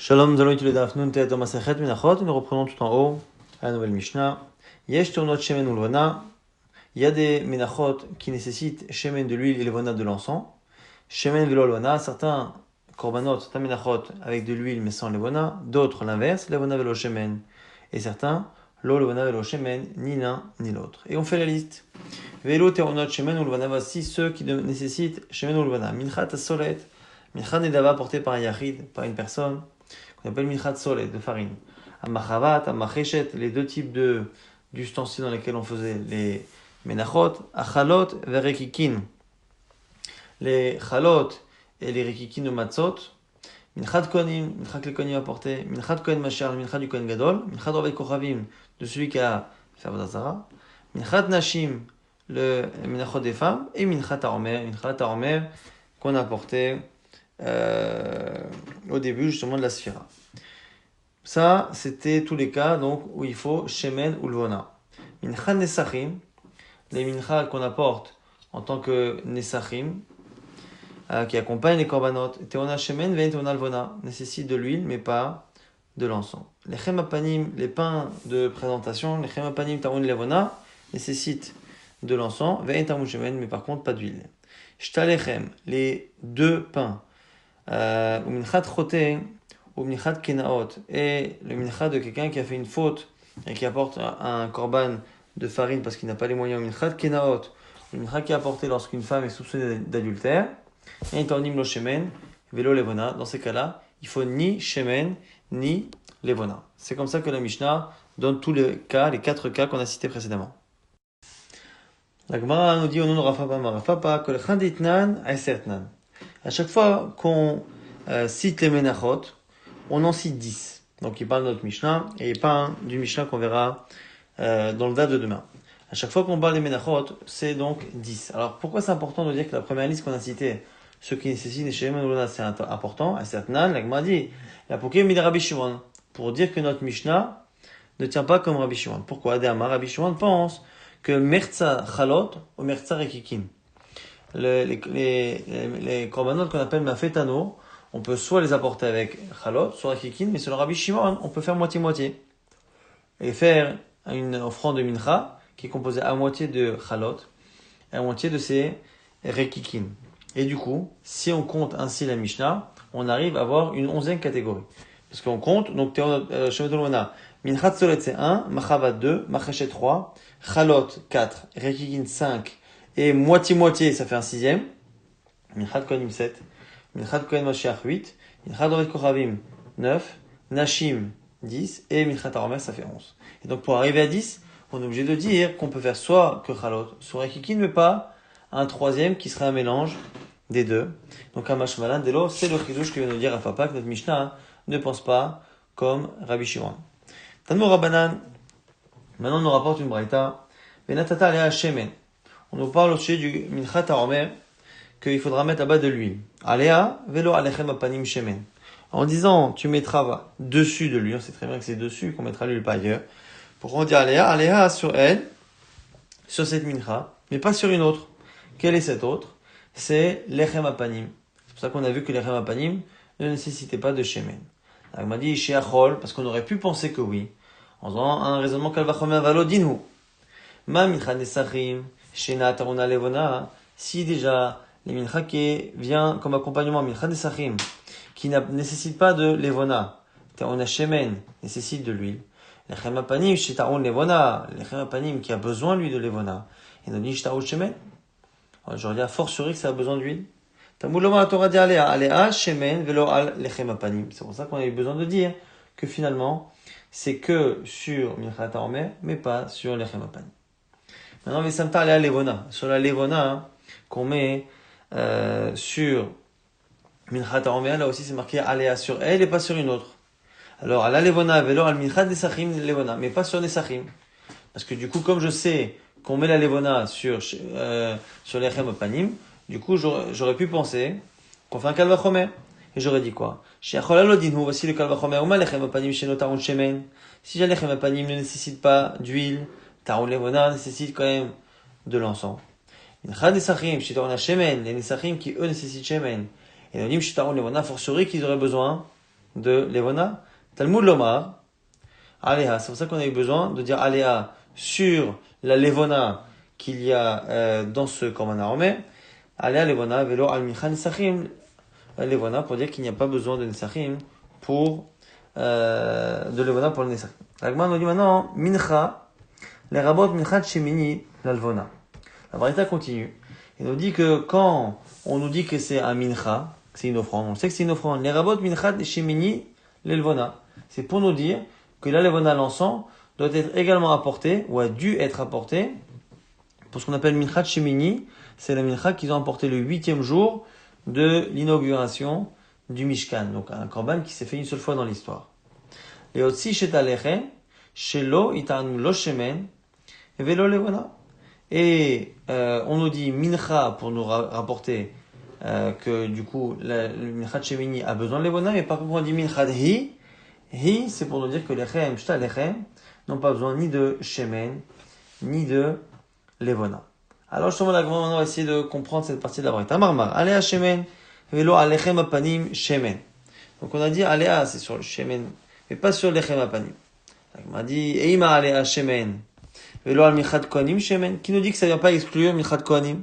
Shalom, nous allons étudier Daf Nun Tet dans Masechet Menachot. Nous reprenons tout en haut à la nouvelle Mishnah. Yesh Turnot Shemen ou Levana. Il y a des Menachot qui nécessitent Shemen de l'huile et Levana de l'encens. Shemen velo Levana. Certains Korbanot, certains Menachot avec de l'huile mais sans Levana. D'autres l'inverse, Levana velo Shemen. Et certains, Lo Levana velo Shemen, ni l'un ni l'autre. Et on fait la liste. Velo Turnot Shemen ou Levana. Voici ceux qui nécessitent Shemen ou Levana. Minchat Solet. Minchat Nedava porté par un Yachid, par une personne, qu'on appelle minchat solet, de farine. Amachavat, amacheshet, les deux types d'ustensiles dans lesquels on faisait les menachot. Achalot, verekikin, les chalot et les rekikin de matzot. Minchat kohanim, minchat que les kohanim apportaient. Minchat kohen mashar, minchat du kohen gadol. Minchat rovet kochavim, de celui qui a fait vodazara. Minchat nashim, le menachot des femmes. Et minchat aromer, qu'on apportait au début justement de la sphira. Ça, c'était tous les cas donc où il faut shemen ou levona. Mincha nesachim, les mincha qu'on apporte en tant que nesachim, qui accompagnent les korbanot. Teona shemen vein teona levona, nécessite de l'huile mais pas de l'encens. Les chemapanim, les pains de présentation, les chemapanim taoun levona, nécessitent de l'encens, vein taoun shemen mais par contre pas d'huile. Shtalechem, les deux pains, ou minchat choté, ou minchat kenaot, et le minchat de quelqu'un qui a fait une faute et qui apporte un korban de farine parce qu'il n'a pas les moyens, ou minchat kenaot, le minchat qui est apporté lorsqu'une femme est soupçonnée d'adultère, et tornim lo shemen, velo levona. Dans ces cas-là, il faut ni shemen, ni levona. C'est comme ça que la Mishnah donne tous les cas, les 4 cas qu'on a cités précédemment. La Gemara nous dit au nom de Rafapa, que le chanditnan aesertnan. À chaque fois qu'on cite les menachot, on en cite 10. Donc il parle de notre Mishnah et il parle du Mishnah qu'on verra dans le date de demain. À chaque fois qu'on parle des menachot, c'est donc 10. Alors pourquoi c'est important de dire que la première liste qu'on a citée, ceux qui nécessitent les Shemen Ulona, c'est important, aesertnan, la Gemara dit, la Poké Mid Rabbi Shimon, pour dire que notre Mishnah ne tient pas comme Rabbi Shimon. Pourquoi Déama, Rabbi Shimon pense que Mertza Chalot ou Mertza Rekikin. Les korbanot qu'on appelle mafetano, on peut soit les apporter avec Chalot, soit Rekikin, mais sur le Rabbi Shimon, on peut faire moitié-moitié. Et faire une offrande de mincha qui est composée à moitié de Chalot et à moitié de ces Rekikin. Et du coup, si on compte ainsi la Mishnah, on arrive à avoir une 11e catégorie. Parce qu'on compte, donc, Shemetolwana, Minchat Solet c'est 1, Machavat 2, Machachet 3, Chalot 4, Rekikin 5, et moitié-moitié, ça fait un 6e. Minchat Kohanim 7, Minchat Kohen Mashiach 8, Minchat Rovet Kochavim 9, Nashim 10, et Minchat Aromer ça fait 11. Et donc pour arriver à 10, on est obligé de dire qu'on peut faire soit que Chalot, soit Rekikin, mais pas un 3e qui serait un mélange des deux. Donc Amash Malan Delo, c'est le chidouche que vient de dire Rafapa, que notre Mishnah ne pense pas comme Rabbi Shimon. Tanmo Rabbanan, maintenant on nous rapporte une braïta, Venatata Alea Shemen. On nous parle au sujet du Minchat Aromer, qu'il faudra mettre à bas de l'huile. Alea, velo alechem apanim shemen. En disant, tu mettras dessus de l'huile, c'est très bien que c'est dessus qu'on mettra l'huile, pas ailleurs. Pourquoi on dit Alea sur elle, sur cette mincha, mais pas sur une autre. Quelle est cette autre? C'est lechem apanim. C'est pour ça qu'on a vu que lechem apanim ne nécessitait pas de shemen. Alors, il m'a dit sheachol, parce qu'on aurait pu penser que oui, en faisant un raisonnement kalvachomer valo dinu. Ma mincha nesachim, shena taruna levona, si déjà, les mincha qui vient comme accompagnement, mincha nesachim, qui ne nécessite pas de levona, taruna shemen, nécessite de l'huile. Lechem apanim, shetaron levona, lechem apanim qui a besoin, lui, de levona. Et nous dit shetaron shemen. J'aurais dit à fortiori que ça a besoin d'huile. Tamouloma la Torah dit alea shemen velo al lechem apanim. C'est pour ça qu'on a eu besoin de dire que finalement, c'est que sur minchat aromer, mais pas sur lechem apanim. Maintenant, Vesamta alea levona. Sur la levona, qu'on met sur minchat aromer, là aussi c'est marqué alea sur elle et pas sur une autre. Alors, ala levona velo al minchat nesachim levona, mais pas sur nesachim. Parce que du coup, comme je sais qu'on met la levona sur lechem apanim, du coup, j'aurais pu penser qu'on fait un kalvachomer. Et j'aurais dit quoi? Voici le kalvachomer. Si le lechem apanim ne nécessite pas d'huile, taroun levona nécessite quand même de l'encens. Les nesachim qui eux nécessitent shemen. Et on dit taroun levona, fortiori qu'ils auraient besoin de Levona. Talmud Lomar, Aléa, c'est pour ça qu'on a eu besoin de dire Aléa sur la Levona qu'il y a dans ce Korban Aromé. Aléa Levona, Velo al Mincha Nesachim, Levona, pour dire qu'il n'y a pas besoin de Nesachim pour de Levona pour le Nesachim. L'Agma nous dit maintenant Mincha, les rabot Mincha Shemini, l'Alvona. La Braïta continue. Il nous dit que quand on nous dit que c'est un Mincha, c'est une offrande, on sait que c'est une offrande. Les rabot Mincha Shemini, l'Elvona. C'est pour nous dire que la Levona, l'encens, doit être également apporté, ou a dû être apporté, pour ce qu'on appelle Minchat Shemini, c'est la Mincha qu'ils ont apporté le 8e jour de l'inauguration du Mishkan. Donc un korban qui s'est fait une seule fois dans l'histoire. Et aussi chez Talechem, chez lo itanu lo shemen, velo levona. Et on nous dit Mincha pour nous rapporter que du coup le Minchat Shemini a besoin de levona, mais par contre on dit Minchat hi, c'est pour nous dire que lechem, shta lechem, n'ont pas besoin ni de shemen, ni de levona. Alors justement, maintenant on va essayer de comprendre cette partie de la Braïta. Marmar, alea shemen, velo alechem apanim shemen. Donc on a dit alea, c'est sur le shemen, mais pas sur lechem apanim. On a dit eima alea shemen, velo al michat kohanim shemen, qui nous dit que ça ne vient pas exclure michat kohanim.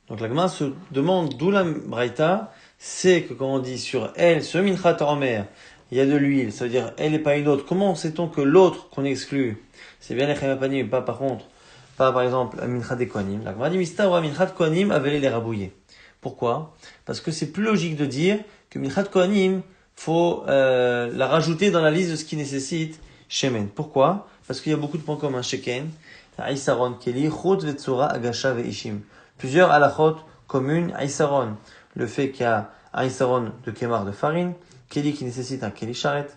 Donc la Gemara se demande d'où la Braïta, c'est que quand on dit sur elle, ce minchat en mer, il y a de l'huile, ça veut dire elle et pas une autre. Comment sait-on que l'autre qu'on exclut, c'est bien lechem apanim, mais pas par contre, pas par exemple minchat des kohanim. La Gemara dit mista ou minchat kohanim avaler les rabouiller. Pourquoi? Parce que c'est plus logique de dire que minchat kohanim faut la rajouter dans la liste de ce qui nécessite shemen. Pourquoi? Parce qu'il y a beaucoup de points communs. Sheken, Aïsaron, Keli, Chot, Vetsura, Agasha, Veishim. Plusieurs halachot communes. Aïsaron, le fait qu'il y a Aïsaron de kémar de farine. Keli qui nécessite un Keli charret.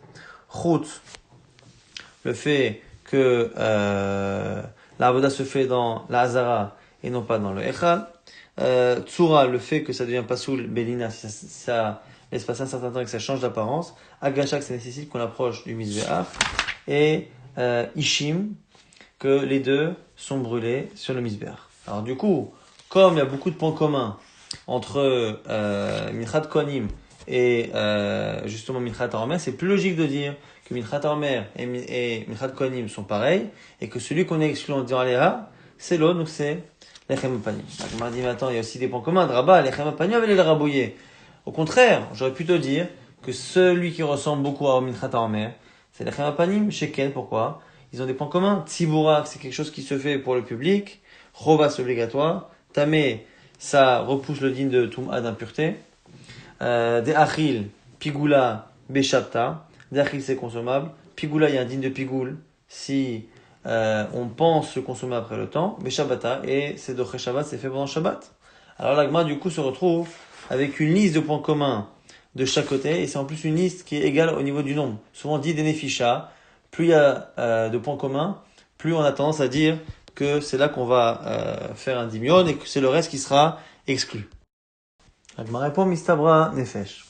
Chot, le fait que la avoda se fait dans la hazara et non pas dans le echal. Tsura, le fait que ça devient pasoul belina, si ça laisse passer un certain temps et que ça change d'apparence. Agasha, que ça nécessite qu'on approche du misbéach. Et Ishim, que les deux sont brûlés sur le misbéach. Alors du coup, comme il y a beaucoup de points communs entre Minchat Kohanim et justement Minchat Haromer, c'est plus logique de dire que Minchat Haromer et Minchat Kohanim sont pareils et que celui qu'on est exclu en disant Aléa, c'est l'autre, donc c'est Lechem Apanim. On m'a dit maintenant, il y a aussi des points communs de Rabat, Lechem Apanim avait les rabouiller. Au contraire, j'aurais plutôt dire que celui qui ressemble beaucoup à Minchat Haromer, c'est Lechem Apanim, Sheken, pourquoi? Ils ont des points communs. Tzibura, c'est quelque chose qui se fait pour le public. Chova, c'est obligatoire. Tamé, ça repousse le digne de Toum'a d'impureté. Des Achil, Pigoula, Beshapta. Des Achil, c'est consommable. Pigoula, il y a un digne de Pigoul si on pense se consommer après le temps. Beshabata, et c'est Doché Shabbat, c'est fait pendant Shabbat. Alors l'Agma, du coup, se retrouve avec une liste de points communs de chaque côté, et c'est en plus une liste qui est égale au niveau du nombre. Souvent dit des Nefisha, plus il y a de points communs, plus on a tendance à dire que c'est là qu'on va faire un dimion et que c'est le reste qui sera exclu. Donc ma réponse mistabra nefesh.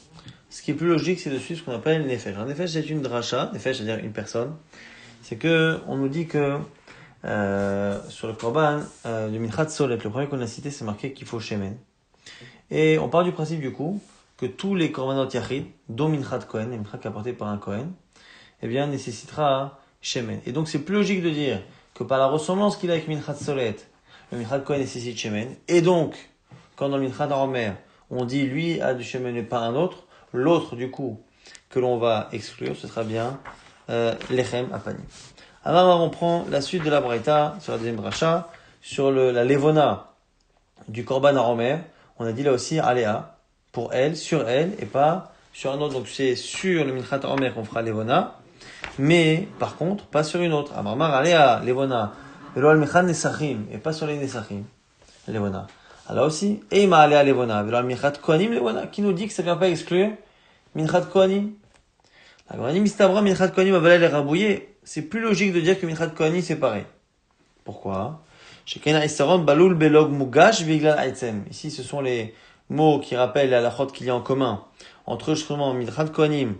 Ce qui est plus logique, c'est de suivre ce qu'on appelle nefesh. Un nefesh, c'est une dracha, nefesh, c'est-à-dire une personne. C'est que on nous dit que sur le korban du minchat solet, le premier qu'on a cité, c'est marqué qu'il faut shemen. Et on part du principe du coup que tous les korbanot yachid, dont minchat kohen, les minchat apportés par un kohen, eh bien, nécessitera shemen. Et donc, c'est plus logique de dire que par la ressemblance qu'il a avec Minchat Solet, le Minchat Kohen nécessite shemen. Et donc, quand dans le Minchat Haromer, on dit lui a du shemen et pas un autre, l'autre, du coup, que l'on va exclure, ce sera bien Lechem Apanim. Alors, on prend la suite de la Braïta sur la deuxième dracha, sur la Levona du Korban Haromer. On a dit là aussi Aléa, pour elle, sur elle, et pas sur un autre. Donc, c'est sur le Minchat Haromer qu'on fera Levona. Mais, par contre, pas sur une autre. Amarmar, Aléa, Levona, Velo al Mechan Nesachim, et pas sur les Nesachim, Levona. Alors aussi, Eima Aléa Levona, Velo al Mechat Kohanim Levona, qui nous dit que ça ne vient pas exclure Minchat Kohanim. La Gemara Mistabra, Minchat Kohanim, avalé les rabouiller. C'est plus logique de dire que Minchat Kohanim, c'est pareil. Pourquoi? Shekena Isaron, Baloul, Belog, Mugash, Viglal Aitzem. Ici, ce sont les mots qui rappellent la lachot qu'il y a en commun entre justement Minchat Kohanim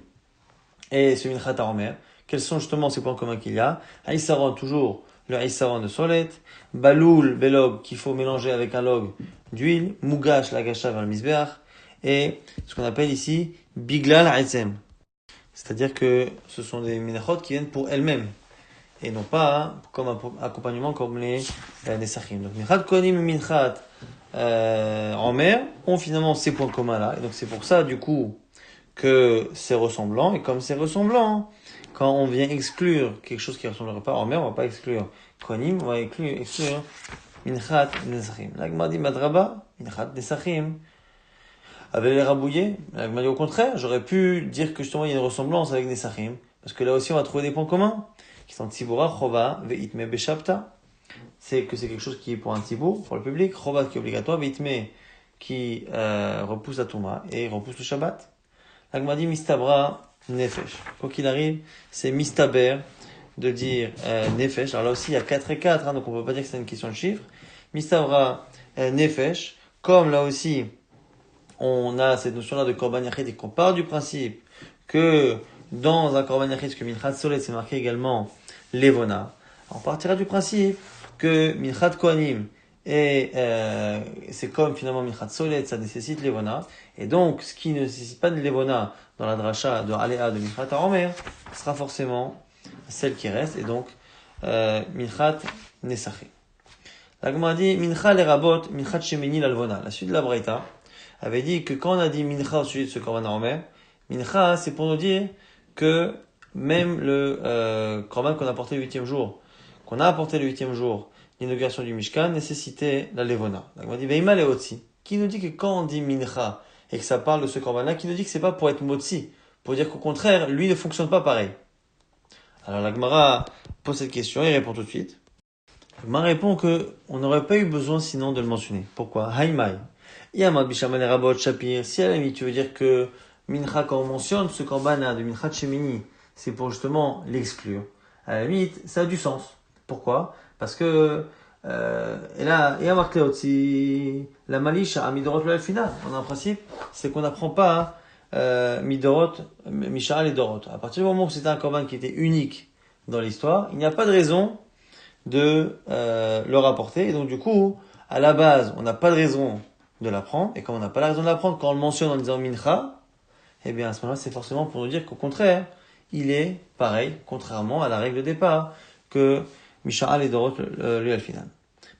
et ce Minchat Haromer. Quels sont justement ces points communs qu'il y a? Aïsaron, toujours le Aïsaron de Solet. Baloul, Belog, qu'il faut mélanger avec un log d'huile. Mugash, la gacha vers le misbeach. Et ce qu'on appelle ici Biglal Aitzem. C'est-à-dire que ce sont des minachot qui viennent pour elles-mêmes. Et non pas comme accompagnement comme les Nesachim. Donc, Minchat Kohanim et Minchat en mer ont finalement ces points communs-là. Et donc, c'est pour ça, du coup, que c'est ressemblant. Et comme c'est ressemblant, quand on vient exclure quelque chose qui ne ressemblerait pas en mer, on ne va pas exclure Kohanim, on va exclure Minchat Nesachim. Là, Gemara dit Madraba, Minchat Nesachim. Avec les rabouillés, dit au contraire, j'aurais pu dire que justement il y a une ressemblance avec Nesachim. Parce que là aussi, on va trouver des points communs. Qui sont Tzibura, Chova, Veitme, Beshapta. C'est que c'est quelque chose qui est pour un Tzibour, pour le public. Chova qui est obligatoire, Veitme qui repousse la Touma et repousse le Shabbat. L'Agma dit Mistabra, Nefesh. Quoi qu'il arrive, c'est Mistaber de dire Nefesh. Alors là aussi, il y a 4 et 4, hein, donc on ne peut pas dire que c'est une question de chiffres. Mistabra, Nefesh. Comme là aussi, on a cette notion-là de Korban Yachid et qu'on part du principe que dans un Korban Yachid, que Minchat Solet, c'est marqué également Levona. On partira du principe que Minchat Kohanim et c'est comme finalement Minchat Solet, ça nécessite Levona. Et donc, ce qui ne nécessite pas de Levona dans la dracha de Aléa de Minchat Haromer sera forcément celle qui reste. Et donc, Minchat Nesachim. La Gemara dit Mincha lerabot, Minchat Shemini l'alvona. La suite de la Braïta avait dit que quand on a dit Mincha au sujet de ce Korban Haromer, Mincha, c'est pour nous dire que même le Korban qu'on a apporté le 8e jour, l'inauguration du Mishkan, nécessitait la Levona. Donc on dit Veima Leotzi. Qui nous dit que quand on dit Mincha et que ça parle de ce Korban-là, qui nous dit que c'est pas pour être Motzi, pour dire qu'au contraire, lui ne fonctionne pas pareil. Alors la Gemara pose cette question et répond tout de suite. La Gemara répond que on n'aurait pas eu besoin sinon de le mentionner. Pourquoi? Haïmaï. Yamad Bishamal Rabot Shapir. Si à la limite tu veux dire que Mincha, quand on mentionne ce Korban-là de Minchat Shemini, c'est pour justement l'exclure. À la limite, ça a du sens. Pourquoi? Parce que, et là, et à marquer aussi, la malice à Midorot le final. On a un principe, c'est qu'on n'apprend pas Midorot, Mishal et Dorot. À partir du moment où c'était un Korban qui était unique dans l'histoire, il n'y a pas de raison de le rapporter. Et donc, du coup, à la base, on n'a pas de raison de l'apprendre. Et comme on n'a pas la raison de l'apprendre, quand on le mentionne en disant Mincha, eh bien, à ce moment-là, c'est forcément pour nous dire qu'au contraire, il est pareil, contrairement à la règle de départ, que Misha'al et Dorot, lui, al final.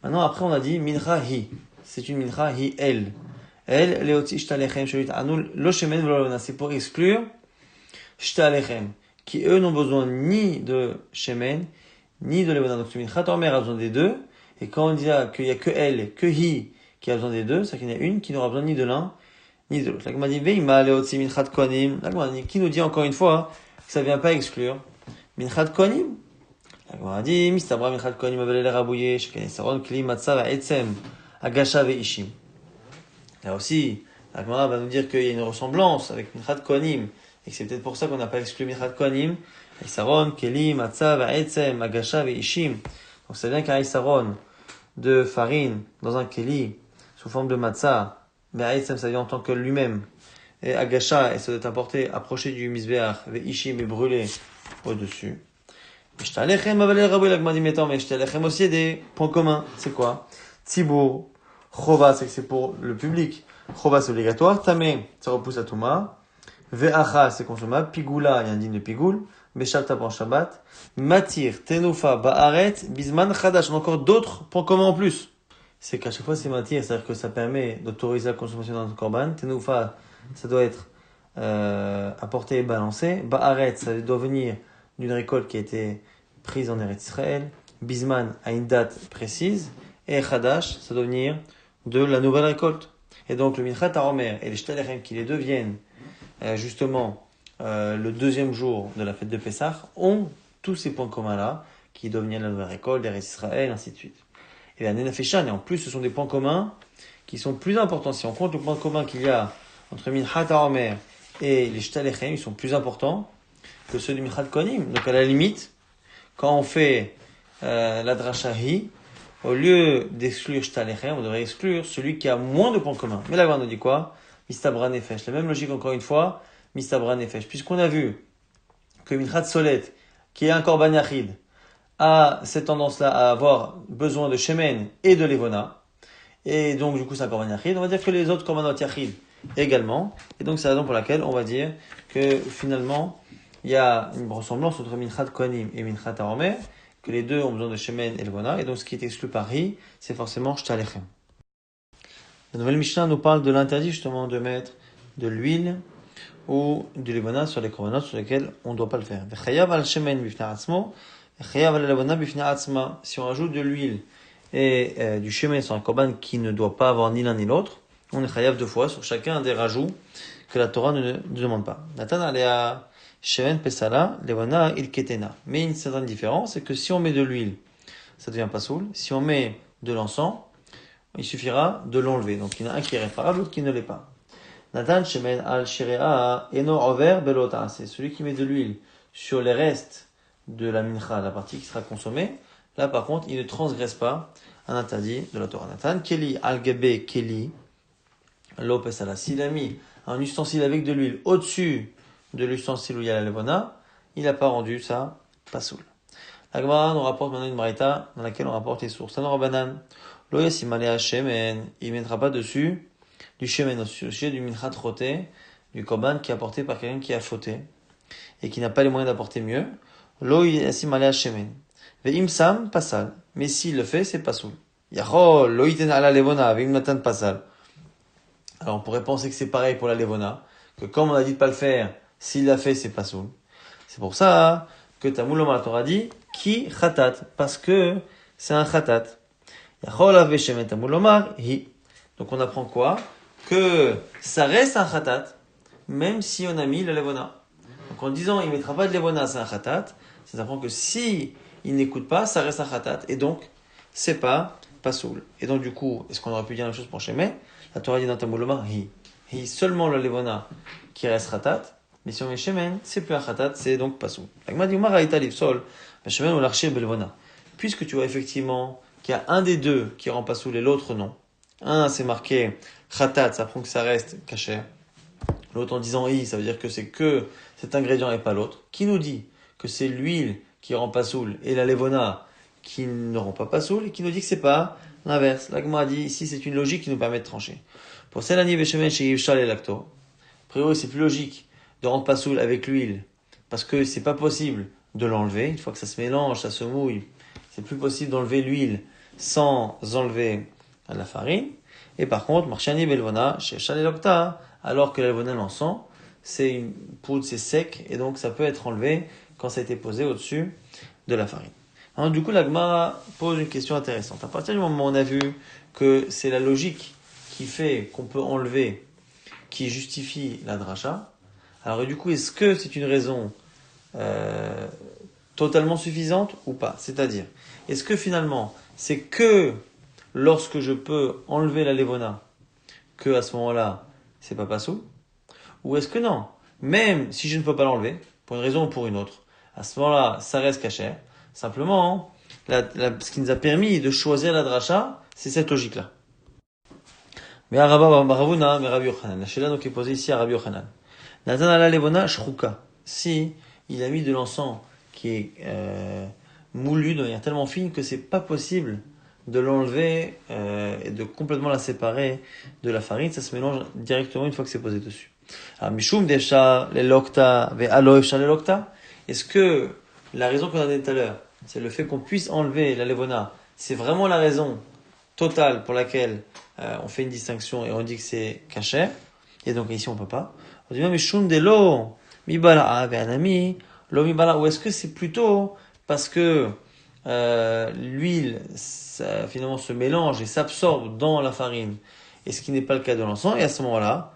Maintenant, après, on a dit Mincha hi. C'est une Mincha hi, elle. Elle, Leoti Shtalechem, Shelit Anul, Lo Shemen, V'lo. C'est pour exclure Shtalechem, qui eux n'ont besoin ni de Shemen, ni de Levona. Donc, Mincha Tormer a besoin des deux. Et quand on dit qu'il n'y a que elle, que hi, qui a besoin des deux, c'est qu'il y en a une qui n'aura besoin ni de l'un, ni de l'autre. La Gemara dit Veima Leoti Minchat Kohanim. La Gemara dit, qui nous dit encore une fois que ça ne vient pas exclure Minchat Kohanim. La Gemara dit Mistabra Minchat Kohanim Avelele Rabouye, Shekanesaron Kli Matzav Etzem Agasha Veishim. Là aussi, la Gemara va nous dire qu'il y a une ressemblance avec Minchat Kohanim et que c'est peut-être pour ça qu'on n'a pas exclu Minchat Kohanim. Saron Kli Matzav Etzem Agasha Veishim. Donc c'est bien qu'un Saron de farine dans un Keli sous forme de matzah, mais Aïtsem, ça vient en tant que lui-même. Et Agasha, et ça doit être apporté, approché du Misbeach, avec Ishim et brûlé au-dessus. Mais aussi des points communs. C'est quoi? Tzibour, Chova, c'est que c'est pour le public. Chova, c'est obligatoire. Tamé, ça repousse à Touma. Ve'acha, c'est consommable. Pigoula, il y a un digne de Pigoul. Beshalta pour Shabbat. Matir, Tenufa, Ba'aret, Bisman, Chadash. On a encore d'autres points communs en plus. C'est qu'à chaque fois c'est matir, c'est-à-dire que ça permet d'autoriser la consommation dans le korban. Tenufa, ça doit être apporté et balancé. Ba'aret, ça doit venir d'une récolte qui a été prise en Eretz Israël. Bisman a une date précise. Et Chadash, ça doit venir de la nouvelle récolte. Et donc le Minchat Haromer et les Shtalechem qui les deviennent justement le deuxième jour de la fête de Pessah ont tous ces points communs-là qui doivent venir de la nouvelle récolte, d'Eretz Israël, ainsi de suite. Et la Nenafeshan, et en plus ce sont des points communs qui sont plus importants. Si on compte le point commun qu'il y a entre Minchat Haromer et les Shtalechem, ils sont plus importants que ceux du Minchat Kohanim. Donc à la limite, quand on fait la dracha hi, au lieu d'exclure Shtalechem, on devrait exclure celui qui a moins de points communs. Mais là, on nous dit quoi? Mistabra Nefesh. La même logique encore une fois, Mistabra Nefesh. Puisqu'on a vu que Minchat Solet, qui est un Korban Yachid, a cette tendance-là à avoir besoin de Shemen et de Levona. Et donc, du coup, c'est un Korban Yachid. On va dire que les autres Korbanot Yachid également. Et donc, c'est la raison pour laquelle on va dire que finalement, il y a une ressemblance entre Minchat Kohanim et Minchat Haomer, que les deux ont besoin de Shemen et Levona, et donc ce qui est exclu par Hi, c'est forcément Shtalechem. La nouvelle Mishnah nous parle de l'interdit justement de mettre de l'huile ou du Levona sur les korbanot sur lesquels on ne doit pas le faire. V'chayav al Shemen bifnei atzmo, v'chayav al Levona bifnei atzma. Si on rajoute de l'huile et du Shemen sur un korban qui ne doit pas avoir ni l'un ni l'autre, on est chayav deux fois sur chacun des rajouts que la Torah ne demande pas. Natan alea Shemen pesala, Levona il ketena. Mais une certaine différence, c'est que si on met de l'huile, ça devient pas soul. Si on met de l'encens, il suffira de l'enlever. Donc il y en a un qui est réparable, l'autre qui ne l'est pas. Natan Shemen al shirea eno over belota. C'est celui qui met de l'huile sur les restes de la mincha, la partie qui sera consommée. Là par contre, il ne transgresse pas un interdit de la Torah. Natan keli al gebe keli lo pesala. S'il a mis un ustensile avec de l'huile au-dessus de l'ustensile où il y a la levona, il n'a pas rendu ça pas soul. La Gemara nous rapporte maintenant une braïta dans laquelle on rapporte les sources. Tano Rabbanan, lo yasimale shemen, il ne mettra pas dessus du shemen au sujet du minchat roté, du korban qui est apporté par quelqu'un qui a fauté et qui n'a pas les moyens d'apporter mieux. Lo yasimale shemen, ve imsam pasal. Mais s'il le fait, c'est pas soul. Yachol lo yiten ala levona, ve imnatan pasal. Alors on pourrait penser que c'est pareil pour la levona, que comme on a dit de pas le faire, s'il l'a fait, c'est pas soul. C'est pour ça que Talmud Lomar la Torah dit ki khatat, parce que c'est un khatat. Yachol ave shemen Talmud Lomar hi. Donc on apprend quoi? Que ça reste un khatat, même si on a mis la levona. Donc en disant il mettra pas de levona, c'est un khatat, ça apprend que si il n'écoute pas, ça reste un khatat, et donc c'est pas soul. Et donc du coup, est-ce qu'on aurait pu dire la même chose pour shemen? La Torah dit dans Talmud Lomar hi. Hi seulement la levona qui reste khatat. Mais si on met shemen, c'est plus un khatat, c'est donc pas soul. Puisque tu vois effectivement qu'il y a un des deux qui rend pas soul et l'autre non. Un, c'est marqué khatat, ça prend que ça reste caché. L'autre en disant i, ça veut dire que c'est que cet ingrédient et pas l'autre. Qui nous dit que c'est l'huile qui rend pas soul et la levona qui ne rend pas soul et qui nous dit que c'est pas l'inverse. L'agma dit ici c'est une logique qui nous permet de trancher. Pour Selani Veshemen chez Yivshal et Lacto, a priori c'est plus logique de rendre pas soul avec l'huile, parce que c'est pas possible de l'enlever. Une fois que ça se mélange, ça se mouille, c'est plus possible d'enlever l'huile sans enlever la farine. Et par contre, Marchani Belvona, chez Chalelokta, alors que la levona l'encens, c'est une poudre, c'est sec, et donc ça peut être enlevé quand ça a été posé au-dessus de la farine. Alors, du coup, la Gemara pose une question intéressante. À partir du moment où on a vu que c'est la logique qui fait qu'on peut enlever, qui justifie la dracha, alors du coup, est-ce que c'est une raison totalement suffisante ou pas? C'est-à-dire, est-ce que finalement, c'est que lorsque je peux enlever la levona, que à ce moment-là, c'est pas pasoul? Ou est-ce que non? Même si je ne peux pas l'enlever, pour une raison ou pour une autre, à ce moment-là, ça reste caché. Simplement, ce qui nous a permis de choisir la dracha, c'est cette logique-là. Mais à Ravuna, mais Rabbi Yochanan, la Shela qui est posée ici à Rabbi Yochanan. Nathan ala levona shruka. Si il a mis de l'encens qui est moulu de manière tellement fine que c'est pas possible de l'enlever et de complètement la séparer de la farine, ça se mélange directement une fois que c'est posé dessus. Alors mishum defsha lelokta ve alo efsha lelokta. Est-ce que la raison qu'on a donnée tout à l'heure, c'est le fait qu'on puisse enlever la levona, c'est vraiment la raison totale pour laquelle on fait une distinction et on dit que c'est caché, et donc ici on peut pas. On dit même shum de lo mibala ve anami lo mibala. Ou est-ce que c'est plutôt parce que l'huile finalement se mélange et s'absorbe dans la farine, et ce qui n'est pas le cas de l'encens, et à ce moment-là,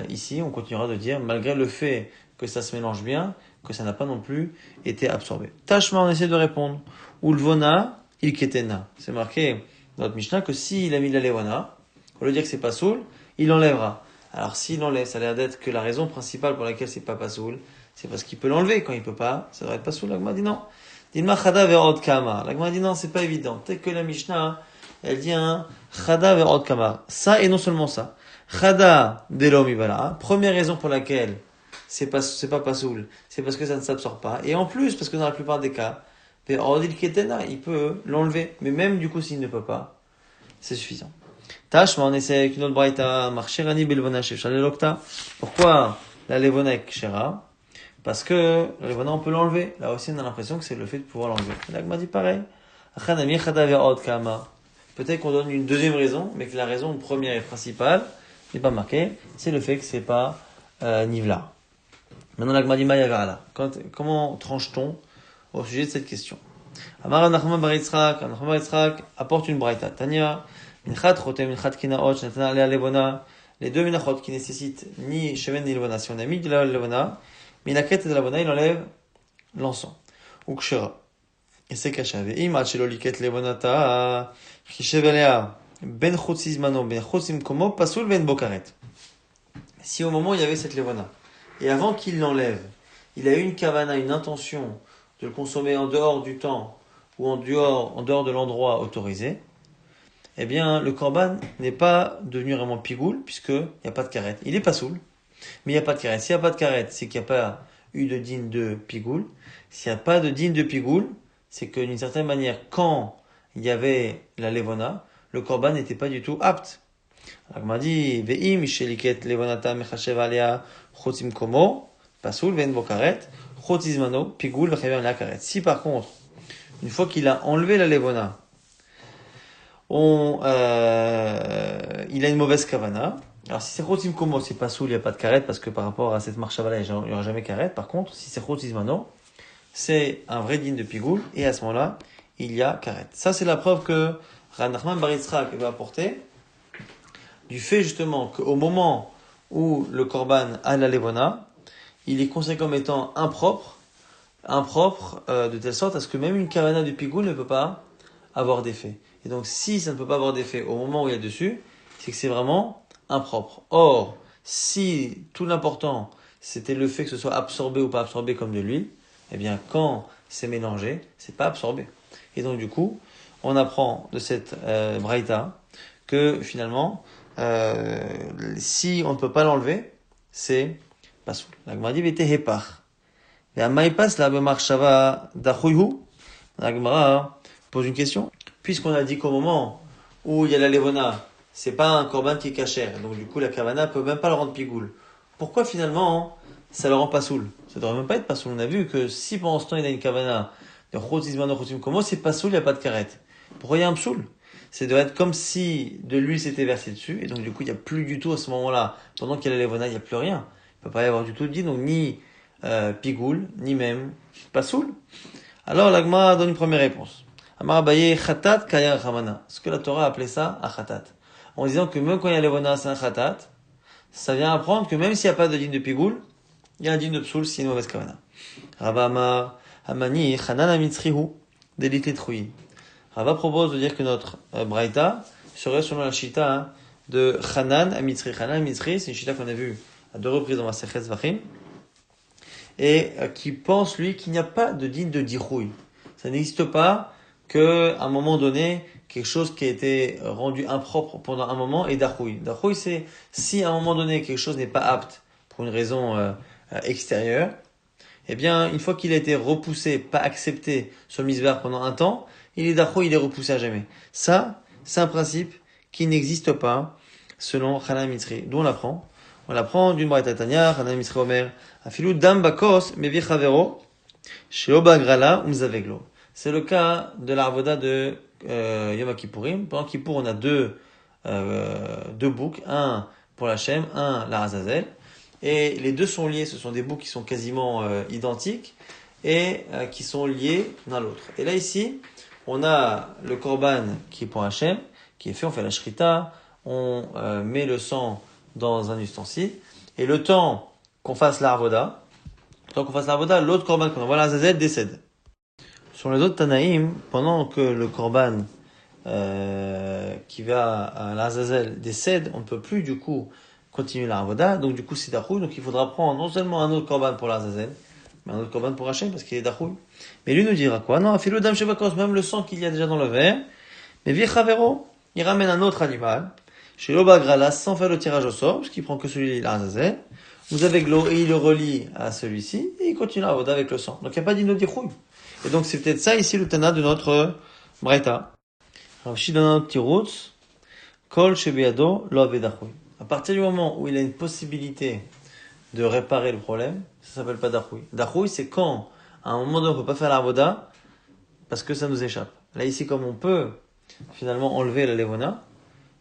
ici on continuera de dire malgré le fait que ça se mélange bien, que ça n'a pas non plus été absorbé. Tashma, on essaie de répondre. Ulvona il ketena. C'est marqué dans notre Mishnah que s'il a mis la levona, au lieu de dire que c'est pas soul, il enlèvera. Alors s'il enlève, ça a l'air d'être que la raison principale pour laquelle c'est pas soul, c'est parce qu'il peut l'enlever. Quand il peut pas, ça devrait être pas soul. L'agma dit non. Dilma chada ve'od kama. L'agma dit non, c'est pas évident. Peut-être que la Mishnah, elle dit un chada ve'od kama. Ça et non seulement ça. Chada delo mibala. Première raison pour laquelle c'est pas soul, c'est parce que ça ne s'absorbe pas. Et en plus, parce que dans la plupart des cas, ve'od ketena, il peut l'enlever. Mais même du coup, s'il ne peut pas, c'est suffisant. Tashma, on essaie avec une autre braïta, marcherani belvona shefsha lelokta. Pourquoi la levona est kshera? Parce que la levana, on peut l'enlever. Là aussi, on a l'impression que c'est le fait de pouvoir l'enlever. L'agma dit pareil. Peut-être qu'on donne une deuxième raison, mais que la raison première et principale n'est pas marquée. C'est le fait que c'est pas nivla. Maintenant, l'agma dit maïa. Comment tranche-t-on au sujet de cette question? Amar Nachman bar Yitzhak apporte une braïta. Tania, minchat chotem, minchat kinaot, shnatana alea levona. Les deux minachot qui nécessitent ni shemen ni levona. Si on a mis de la levona, minaket de la levona, il enlève l'encens. Ou kshera. Et c'est caché. Ve'im ad shelo liket levonata, chishev alea, ben chotziz mano, ben chotzim komo, pasul ben bokaret. Si au moment où il y avait cette levona, et avant qu'il l'enlève, il a eu une kavana, une intention de le consommer en dehors du temps ou en dehors de l'endroit autorisé, eh bien, le korban n'est pas devenu vraiment pigoul, puisqu'il n'y a pas de karet. Il est pas soul, mais il n'y a pas de karet. S'il n'y a pas de karet, c'est qu'il n'y a pas eu de din de pigoul. S'il n'y a pas de din de pigoul, c'est que d'une certaine manière, quand il y avait la levona, le korban n'était pas du tout apte. Alors, on m'a dit, ve'im sheliket levonata mechashev alea chotzim komo, pasoul ve'en bokaret, chotzizmano, pigoul v'chayav la karet. Si par contre, une fois qu'il a enlevé la levona, il a une mauvaise kavana. Alors si c'est chotzim komo, c'est pasoul, il n'y a pas de karet, parce que par rapport à cette marche avala, il n'y aura jamais karet. Par contre, si c'est chotzizmano, c'est un vrai din de pigoul, et à ce moment-là, il y a karet. Ça, c'est la preuve que Rav Nachman bar Yitzhak va apporter du fait justement qu'au moment où le korban a la levona, il est considéré comme étant impropre, de telle sorte à ce que même une kavana de pigoul ne peut pas avoir d'effet. Et donc, si ça ne peut pas avoir d'effet au moment où il est dessus, c'est que c'est vraiment impropre. Or, si tout l'important, c'était le fait que ce soit absorbé ou pas absorbé comme de l'huile, eh bien, quand c'est mélangé, c'est pas absorbé. Et donc, du coup, on apprend de cette braïta que finalement, si on ne peut pas l'enlever, c'est pas soul. La Gemara dit, vete hepar. La Gemara pose une question. Puisqu'on a dit qu'au moment où il y a la levona, c'est pas un korban qui est cachère, donc du coup la kavana peut même pas le rendre pigoul. Pourquoi finalement ça le rend pas soul? Ça devrait même pas être pas soul. On a vu que si pendant ce temps il a une kavana de chotizmano chotim komo, c'est pas soul, il n'y a pas de karet. Pourquoi il y a un psoul? C'est de être comme si de l'huile s'était versée dessus, et donc du coup il n'y a plus du tout à ce moment-là, pendant qu'il y a la levona, il n'y a plus rien. Il peut pas y avoir du tout de dit, donc ni pigoul, ni même pas soul. Alors l'agma donne une première réponse. Amar Abaye khatat kaya ramana. Ce que la Torah a appelé ça un khatat. En disant que même quand il y a levona, c'est un khatat, ça vient apprendre que même s'il n'y a pas de din de pigoul, il y a un din de psoul s'il y a une mauvaise kavana. Rabba Amar Hamani chanan amitzrihu delit letrouyin. Rabba propose de dire que notre braïta serait selon la shita de chanan amitzri. Chanan amitzri, c'est une shita qu'on a vue à 2 reprises dans Masechet Zvachim, et qui pense, lui, qu'il n'y a pas de din de dirouille. Ça n'existe pas qu'à un moment donné, quelque chose qui a été rendu impropre pendant un moment est darouille. Darouille, c'est si à un moment donné, quelque chose n'est pas apte pour une raison extérieure, eh bien, une fois qu'il a été repoussé, pas accepté sur le misbar pendant un temps, il est darouille, il est repoussé à jamais. Ça, c'est un principe qui n'existe pas selon Chanan Mitzri. D'où on l'apprend? On l'apprend d'une braïta Tanya, Chanan Mitzri Omer, Afilou dam bakos mevi chavero, sheoba grala umzaveglo. C'est le cas de l'arvoda de Yom Kippourim. Pendant Kippour, on a deux boucs, un pour la Shem, un la Azazel. Et les deux sont liés, ce sont des boucs qui sont quasiment identiques et qui sont liés l'un à l'autre. Et là ici, on a le korban qui est pour Hachem, qui est fait, on fait la shrita, on met le sang dans un ustensile, et le temps qu'on fasse l'avoda, l'autre korban qu'on envoie à l'Azazel décède. Sur les autres Tanaïm, pendant que le korban qui va à l'Azazel décède, on ne peut plus du coup continuer la avoda, donc du coup c'est darouille, donc il faudra prendre non seulement un autre korban pour l'Azazel, mais un autre korban pour Hachem parce qu'il est darouille. Mais lui nous dira quoi? Non, afilo dam shebakos, même le sang qu'il y a déjà dans le verre, mais vichavero, il ramène un autre animal, chez l'obagrala, sans faire le tirage au sort, parce qu'il prend que celui de l'Azazel, vous avez l'eau et il le relie à celui-ci, et il continue la avoda avec le sang. Donc il n'y a pas d'inodirouille. Et donc c'est peut-être ça ici le tana de notre braïta. Alors, si dans notre petit route, kol shebeado lo avedachui. À partir du moment où il a une possibilité de réparer le problème, ça s'appelle pas Dachoui. Dachoui, c'est quand, à un moment donné, on peut pas faire l'Avoda, parce que ça nous échappe. Là, ici, comme on peut, finalement, enlever la Levona,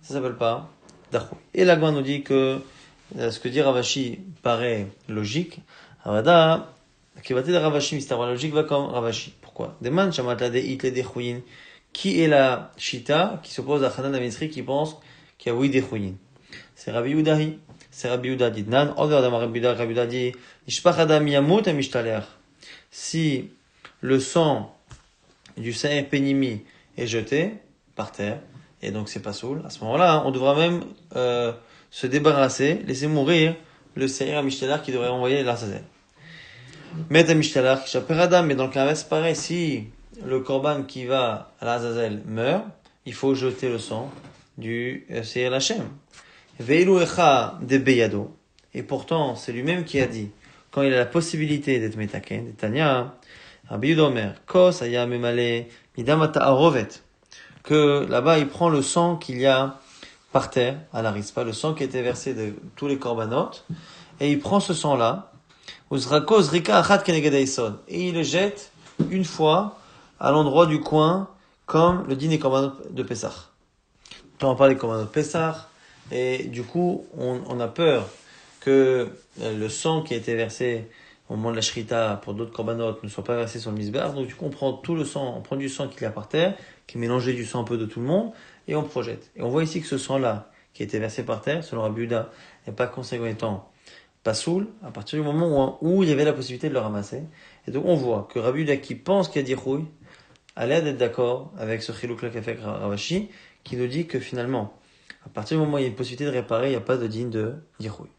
ça s'appelle pas Dachoui. Et la Gemara nous dit que, ce que dit Ravashi paraît logique. Avada, qui va de Ravashi, mystère, la logique va comme Ravashi. Pourquoi? Deman, shamatla de itle de chouyin. Qui est la Shita qui s'oppose à Hanan Amitri qui pense qu'il y a oui des chouyin? C'est Rabbi Yudahi. C'est Rabbi Yudah dit Nan, Rabbi Yudah dit Ishpach Adam Yamut Amishtaler. Si le sang du Seir Penimi est jeté par terre, et donc c'est pas soul, à ce moment-là, on devra même se débarrasser, laisser mourir le Seir Amishtaler qui devrait envoyer l'Azazel. Met Amishtaler, Kishaper Adam, mais dans le cas inverse, pareil, si le korban qui va à l'Azazel meurt, il faut jeter le sang du Seir Hashem. Veilu Echa de Beyado. Et pourtant, c'est lui-même qui a dit, quand il a la possibilité d'être metaken, d'Etania, Rabbi Yudah Omer, Kos aya memale midamata arovet, que là-bas il prend le sang qu'il y a par terre, à la rispa, le sang qui était versé de tous les korbanot, et il prend ce sang-là, uzrakos rika achat keneged haïsod, et il le jette une fois à l'endroit du coin, comme le dîner korbanot de Pessah. Quand on parle des korbanot de Pessah, et du coup, on a peur que le sang qui a été versé au moment de la shrita pour d'autres korbanot ne soit pas versé sur le misbar. Donc du coup, on prend tout le sang, on prend du sang qu'il y a par terre, qui est mélangé du sang un peu de tout le monde, et on projette. Et on voit ici que ce sang-là, qui a été versé par terre, selon Rabbi Yudah, n'est pas conséquent étant pas soul, à partir du moment où il y avait la possibilité de le ramasser. Et donc on voit que Rabbi Yudah, qui pense qu'il y a dirouille, a l'air d'être d'accord avec ce chilouk-là qu'a fait Ravashi, qui nous dit que finalement, à partir du moment où il y a une possibilité de réparer, il n'y a pas de digne de dirouille.